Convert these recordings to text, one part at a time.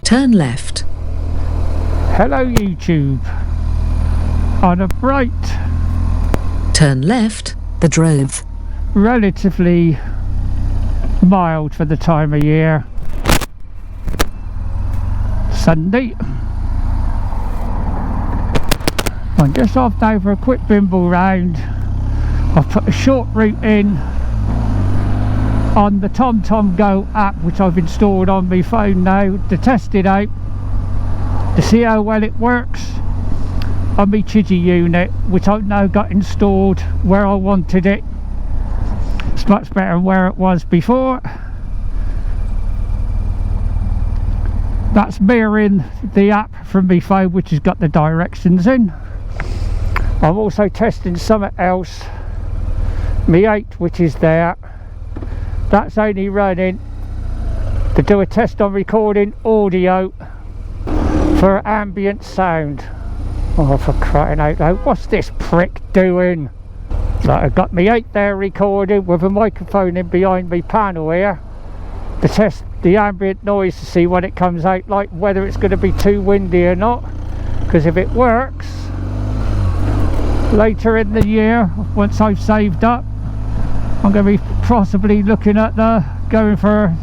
Turn left. Hello YouTube. On a bright, Turn left, the drove. relatively mild for the time of year Sunday. I'm just off now for a quick bimble round. I've put a short route in on the TomTom Go app, which I've installed on my phone now to test it out, to see how well it works on my Chigee unit, which I've now got installed where I wanted it. It's much better than where it was before. That's mirroring the app from my phone, which has got the directions in. I'm also testing something else, my 8, which is there. That's only running to do a test on recording audio for ambient sound. Oh, for crying out loud, what's this prick doing? So I've got my 8 there recording with a microphone in behind me panel here to test the ambient noise to see what it comes out like, whether it's going to be too windy or not. Because if it works, later in the year, once I've saved up, I'm going to be possibly looking at going for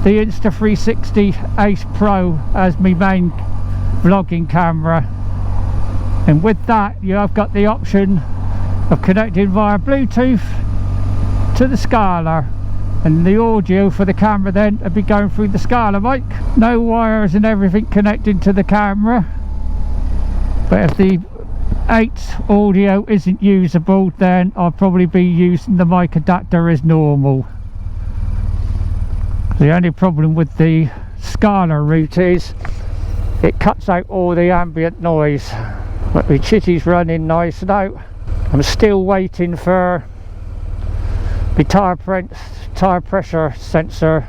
the Insta360 Ace Pro as my main vlogging camera. And with that, you have got the option of connecting via Bluetooth to the Scala, and the audio for the camera then will be going through the Scala mic. No wires and everything connecting to the camera. But if the 8 audio isn't usable, then I'll probably be using the mic adapter as normal. The only problem with the Scala route is it cuts out all the ambient noise. But my Chigee's running nice now. I'm still waiting for the tire pressure sensor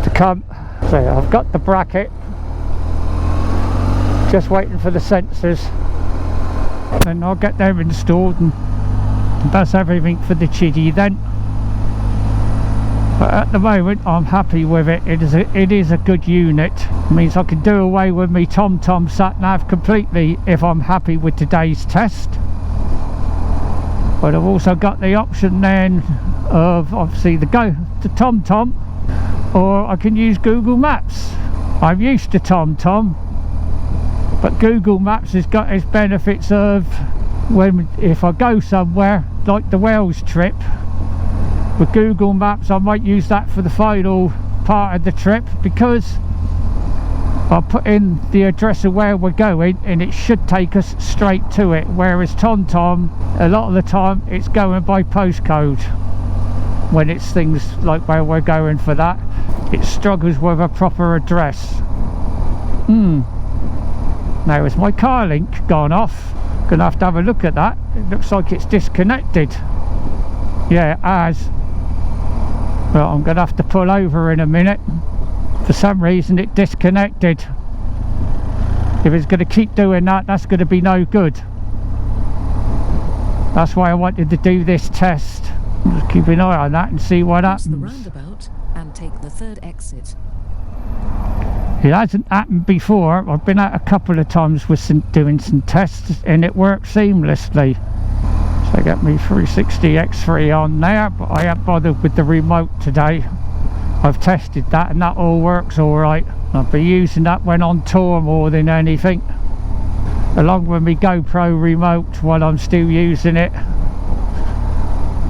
to come. So I've got the bracket, just waiting for the sensors, and I'll get them installed, and that's everything for the Chigee then. But at the moment I'm happy with it. It is a good unit. It means I can do away with my TomTom sat nav completely if I'm happy with today's test. But I've also got the option then of obviously the TomTom, or I can use Google Maps. I'm used to TomTom, but Google Maps has got its benefits of if I go somewhere like the Wales trip with Google Maps, I might use that for the final part of the trip, because I'll put in the address of where we're going and it should take us straight to it, whereas TomTom, a lot of the time it's going by postcode. When it's things like where we're going for that, it struggles with a proper address. Now, has my car link gone off? Gonna have a look at that. It looks like it's disconnected. Yeah, it has. Well, I'm gonna have to pull over in a minute. For some reason it disconnected. If it's going to keep doing that, that's going to be no good. That's why I wanted to do this test. Just keep an eye on that and see what happens. The roundabout and take the 3rd exit. It hasn't happened before. I've been out a couple of times with doing some tests and it worked seamlessly. So I got me 360 X3 on there, but I haven't bothered with the remote today. I've tested that and that all works alright. I'll be using that when on tour more than anything, along with my GoPro remote while I'm still using it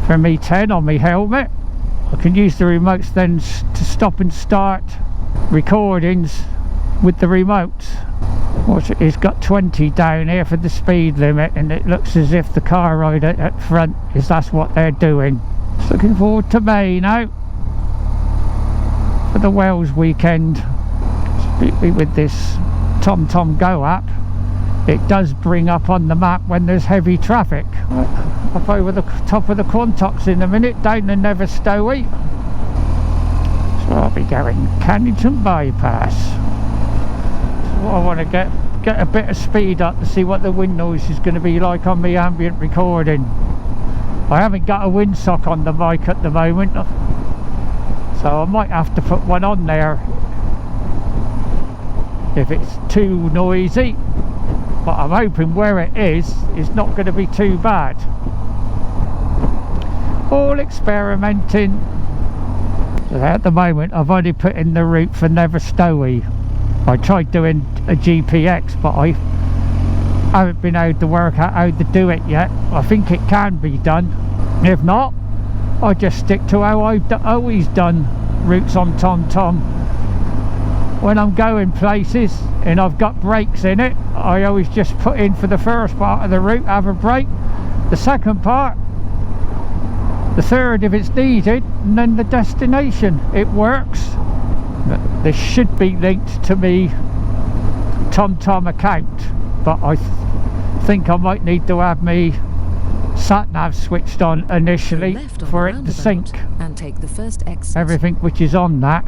for me 10 on my helmet. I can use the remotes then to stop and start recordings with the remote. It's got 20 down here for the speed limit, and it looks as if the car rider at front that's what they're doing. Just looking forward to May now for the Wales weekend. With this TomTom Go app, it does bring up on the map when there's heavy traffic. Up over the top of the Quantocks in a minute, down the Neverstowe. So I'll be going Cannington Bypass. So I want to get a bit of speed up to see what the wind noise is going to be like on my ambient recording. I haven't got a windsock on the mic at the moment, so I might have to put one on there if it's too noisy, but I'm hoping where it is it's not going to be too bad. All experimenting. At the moment I've only put in the route for Neverstowe. I tried doing a GPX, but I haven't been able to work out how to do it yet. I think it can be done. If not, I just stick to how I've always done routes on TomTom. When I'm going places and I've got breaks in it, I always just put in for the first part of the route, have a break, the second part, the third if it's needed, and then the destination. It works. This should be linked to me TomTom account, but I think I might need to have me sat-nav switched on initially for it to sync and take the first exit. Everything which is on that.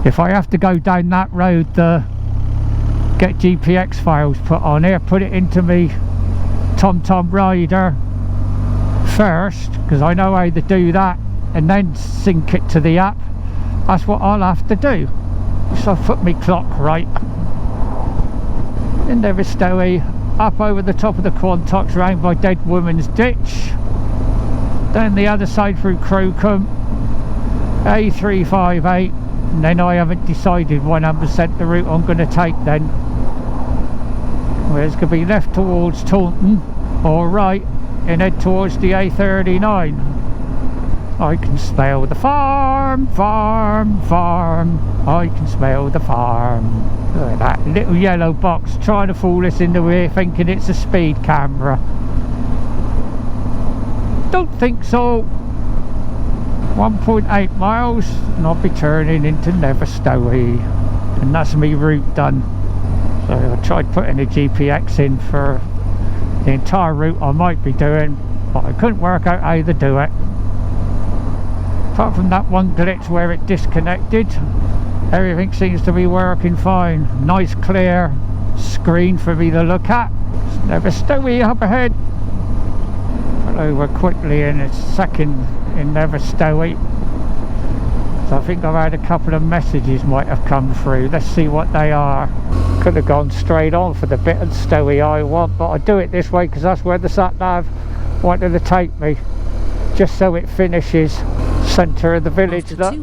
If I have to go down that road to get GPX files put on here, put it into me TomTom rider first, because I know how to do that, and then sync it to the app. That's what I'll have to do. So I've put my clock right in Neverstowe, up over the top of the Quantocks, round by Dead Woman's Ditch, down the other side through Crowcombe, A358, and then I haven't decided 100% the route I'm going to take then. Where it's going to be left towards Taunton or right and head towards the A39. I can smell the farm, farm, farm. I can smell the farm. Look at that little yellow box trying to fool us into here, thinking it's a speed camera. Don't think so. 1.8 miles and I'll be turning into Neverstowe, and that's me route done. So I tried putting a GPX in for the entire route I might be doing, but I couldn't work out how to do it. Apart from that one glitch where it disconnected, everything seems to be working fine. Nice clear screen for me to look at. It's Neverstowe up ahead. Pull over quickly in a second in Neverstowe. So I think I've had a couple of messages might have come through. Let's see what they are. Could have gone straight on for the bit of Stowe I want, but I do it this way because that's where the sat-nav wanted to take me, just so it finishes centre of the village. Look,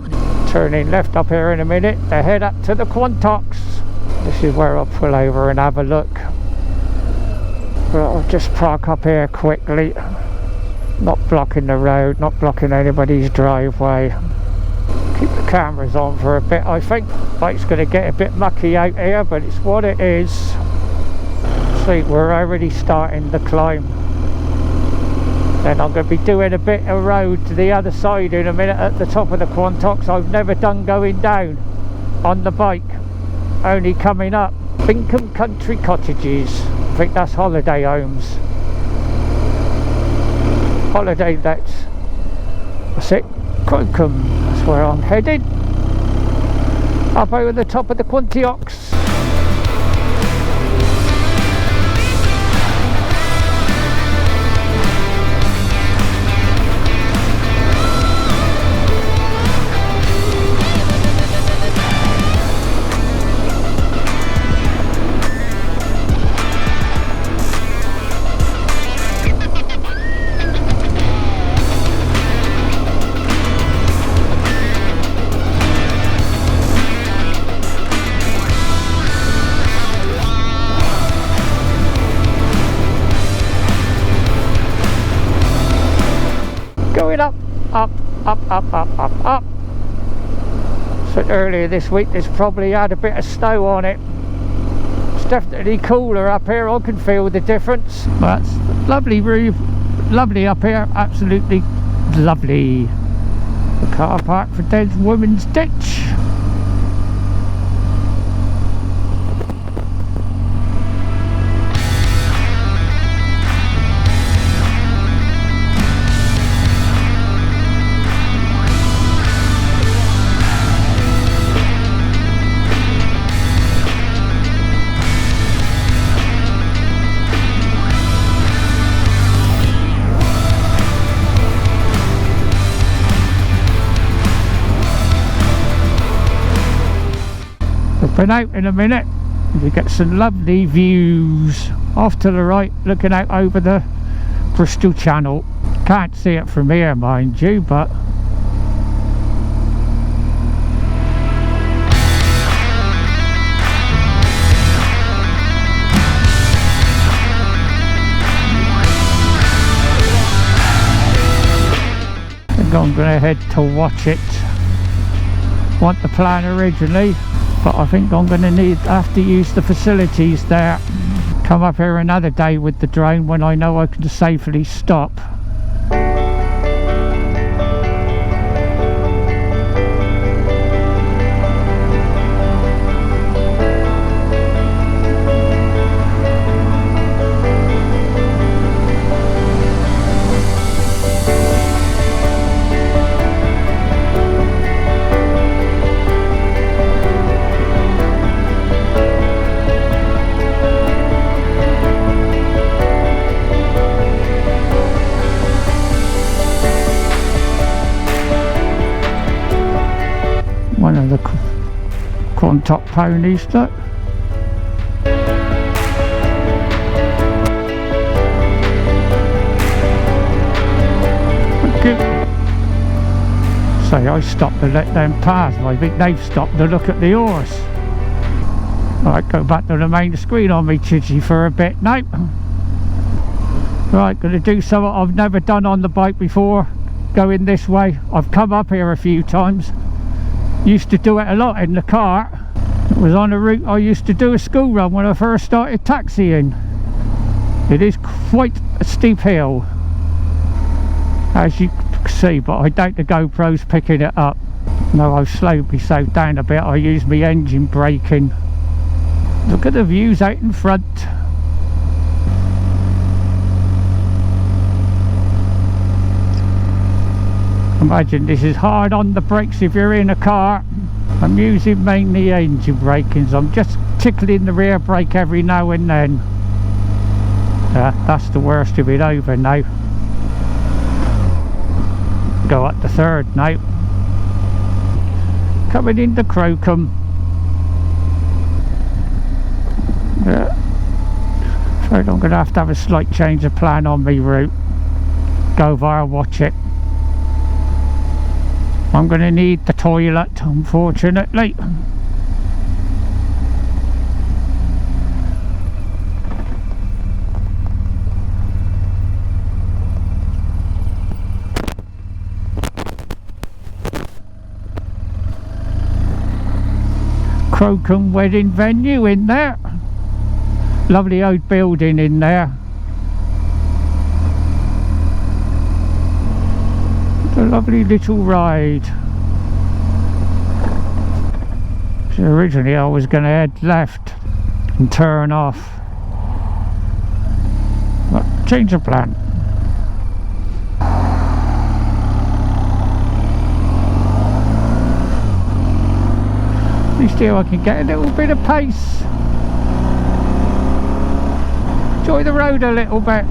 turning left up here in a minute to head up to the Quantocks. This is where I'll pull over and have a look, but I'll just park up here quickly, not blocking the road, not blocking anybody's driveway. Keep the cameras on for a bit. I think bike's going to get a bit mucky out here, but it's what it is. See, we're already starting the climb. Then I'm going to be doing a bit of road to the other side in a minute at the top of the Quantocks. I've never done going down on the bike, only coming up. Bingham Country Cottages, I think that's holiday homes, holiday lets. That's it, Crowcombe, that's where I'm headed, up over the top of the Quantocks. Up. So earlier this week there's probably had a bit of snow on it. It's definitely cooler up here. I can feel the difference. But it's lovely roof, lovely up here, absolutely lovely. The car park for Dead Woman's Ditch. Been out in a minute, We get some lovely views off to the right, looking out over the Bristol Channel. Can't see it from here, mind you, but I'm going to head to watch it. Want the plan originally, but I think I'm going to have to use the facilities there. Come up here another day with the drone when I know I can safely stop. One of the Quantock ponies, look. Say I stopped to let them pass, I think they've stopped to look at the horse. Right, go back to the main screen on me Chigee for a bit now. Right, going to do something I've never done on the bike before, going this way. I've come up here a few times. Used to do it a lot in the car. It was on a route I used to do a school run when I first started taxiing. It is quite a steep hill, as you can see, but I doubt the GoPro's picking it up. No, I've slowed myself down a bit. I use my engine braking. Look at the views out in front. Imagine this is hard on the brakes if you're in a car. I'm using mainly engine braking, so I'm just tickling the rear brake every now and then. That's the worst of it over now. Go up the third now. Coming into Crocombe. Afraid I'm going to have a slight change of plan on my route. Go via watch it. I'm going to need the toilet, unfortunately. Crocombe wedding venue in there. Lovely old building in there. A lovely little ride. So originally I was going to head left and turn off, but change of plan. At least here I can get a little bit of pace. Enjoy the road a little bit.